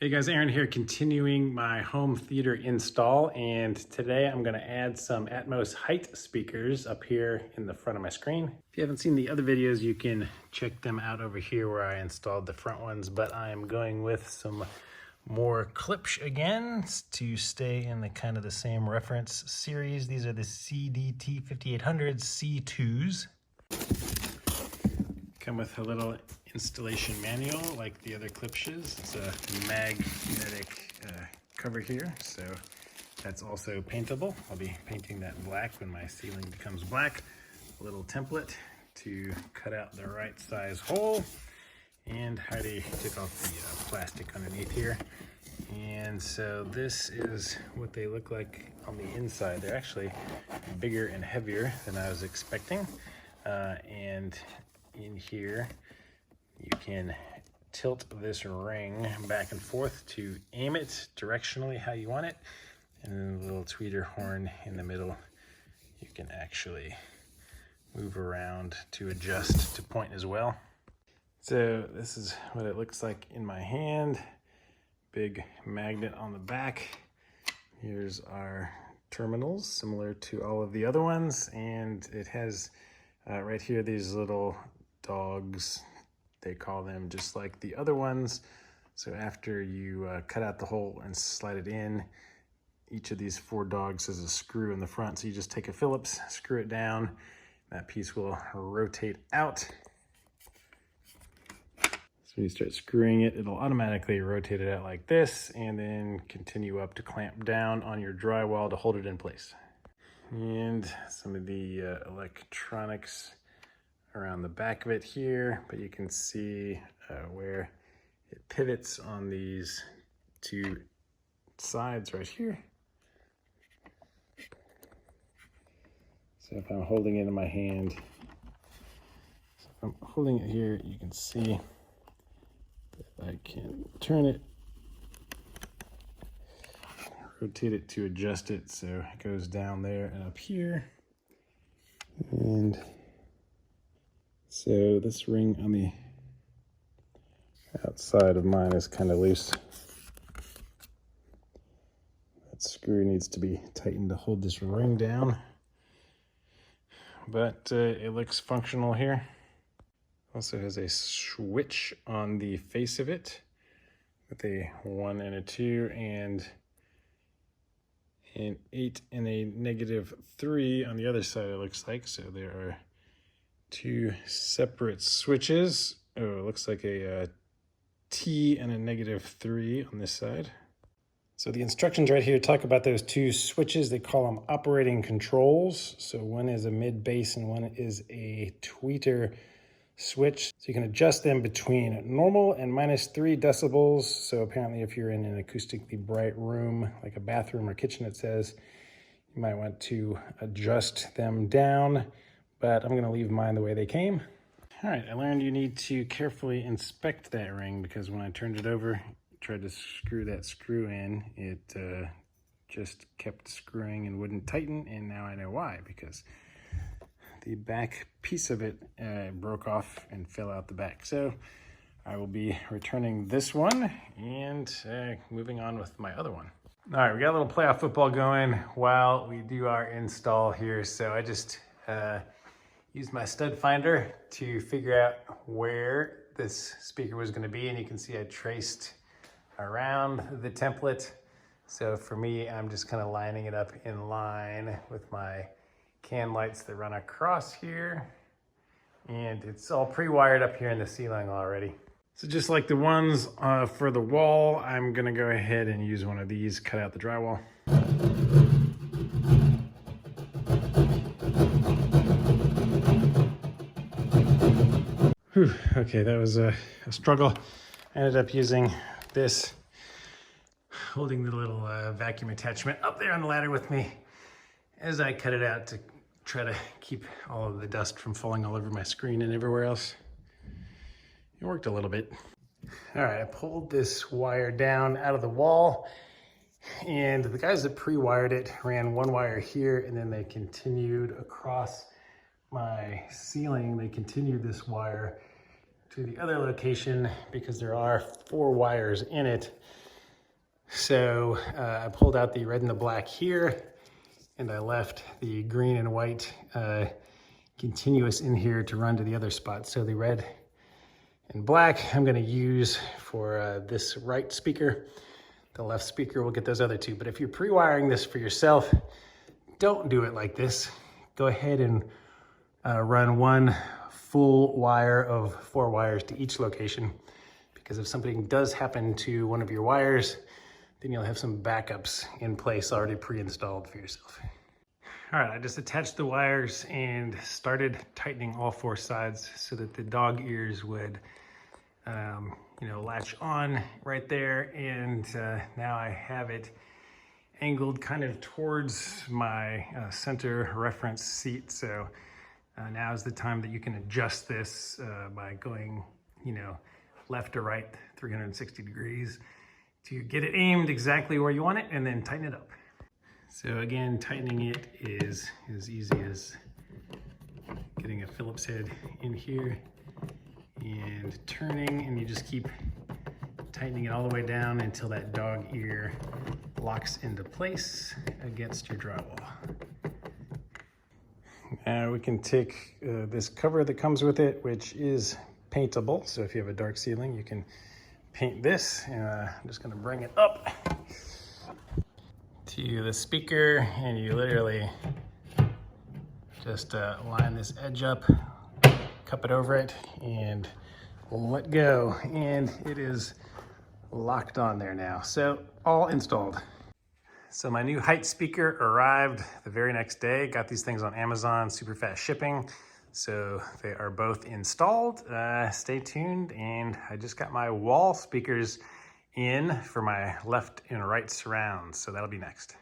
Hey guys, Aaron here, continuing my home theater install, and today I'm going to add some Atmos Height speakers up here in the front of my screen. If you haven't seen the other videos, you can check them out over here where I installed the front ones, but I am going with some more Klipsch again to stay in the kind of the same reference series. These are the CDT-5800-C2s. Come with a little installation manual like the other Klipsch's. It's a magnetic cover here, so that's also paintable. I'll be painting that black when my ceiling becomes black. A little template to cut out the right size hole, and how to take off the plastic underneath here. And so this is what they look like on the inside. They're actually bigger and heavier than I was expecting. And in here, you can tilt this ring back and forth to aim it directionally how you want it. And then the little tweeter horn in the middle, you can actually move around to adjust to point as well. So this is what it looks like in my hand. Big magnet on the back. Here's our terminals, similar to all of the other ones. And it has right here these little dogs, they call them, just like the other ones. So after you cut out the hole and slide it in, each of these 4 dogs has a screw in the front. So you just take a Phillips, screw it down, that piece will rotate out. So when you start screwing it, it'll automatically rotate it out like this, and then continue up to clamp down on your drywall to hold it in place. And some of the electronics around the back of it here, but you can see where it pivots on these 2 sides right here. So if I'm holding it in my hand, if I'm holding it here, you can see that I can turn it, rotate it to adjust it so it goes down there and up here. And so this ring on the outside of mine is kind of loose. That screw needs to be tightened to hold this ring down. But it looks functional here. Also has a switch on the face of it with a 1 and a 2 and an 8 and a -3 on the other side, it looks like. So there are 2 separate switches. Oh, it looks like a T and a -3 on this side. So the instructions right here talk about those 2 switches. They call them operating controls. So one is a mid-bass and one is a tweeter switch. So you can adjust them between normal and -3 decibels. So apparently if you're in an acoustically bright room, like a bathroom or kitchen, it says, you might want to adjust them down, but I'm gonna leave mine the way they came. All right, I learned you need to carefully inspect that ring, because when I turned it over, tried to screw that screw in, it just kept screwing and wouldn't tighten, and now I know why, because the back piece of it broke off and fell out the back. So I will be returning this one and moving on with my other one. All right, we got a little playoff football going while we do our install here. So I just used my stud finder to figure out where this speaker was going to be, and you can see I traced around the template. So for me, I'm just kind of lining it up in line with my can lights that run across here, and it's all pre-wired up here in the ceiling already. So just like the ones for the wall, I'm gonna go ahead and use one of these, cut out the drywall. Whew, okay, that was a struggle. I ended up using this, holding the little vacuum attachment up there on the ladder with me as I cut it out to try to keep all of the dust from falling all over my screen and everywhere else. It worked a little bit. All right, I pulled this wire down out of the wall, and the guys that pre-wired it ran one wire here, and then they continued across my ceiling. They continued this wire to the other location because there are 4 wires in it. So I pulled out the red and the black here, and I left the green and white continuous in here to run to the other spot. So the red and black I'm gonna use for this right speaker. The left speaker will get those other two. But if you're pre-wiring this for yourself, don't do it like this. Go ahead and run one full wire of 4 wires to each location, because if something does happen to one of your wires, then you'll have some backups in place already pre-installed for yourself. All right, I just attached the wires and started tightening all 4 sides so that the dog ears would latch on right there. And now I have it angled kind of towards my center reference seat. So now is the time that you can adjust this by going, left or right, 360 degrees to get it aimed exactly where you want it, and then tighten it up. So again, tightening it is as easy as getting a Phillips head in here and turning, and you just keep tightening it all the way down until that dog ear locks into place against your drywall. Now we can take this cover that comes with it, which is paintable. So if you have a dark ceiling, you can paint this. I'm just gonna bring it up to the speaker, and you literally just line this edge up, cup it over it, and let go. And it is locked on there now. So all installed. So my new Height speaker arrived the very next day. Got these things on Amazon, super fast shipping. So they are both installed. Stay tuned. And I just got my wall speakers in for my left and right surrounds. So that'll be next.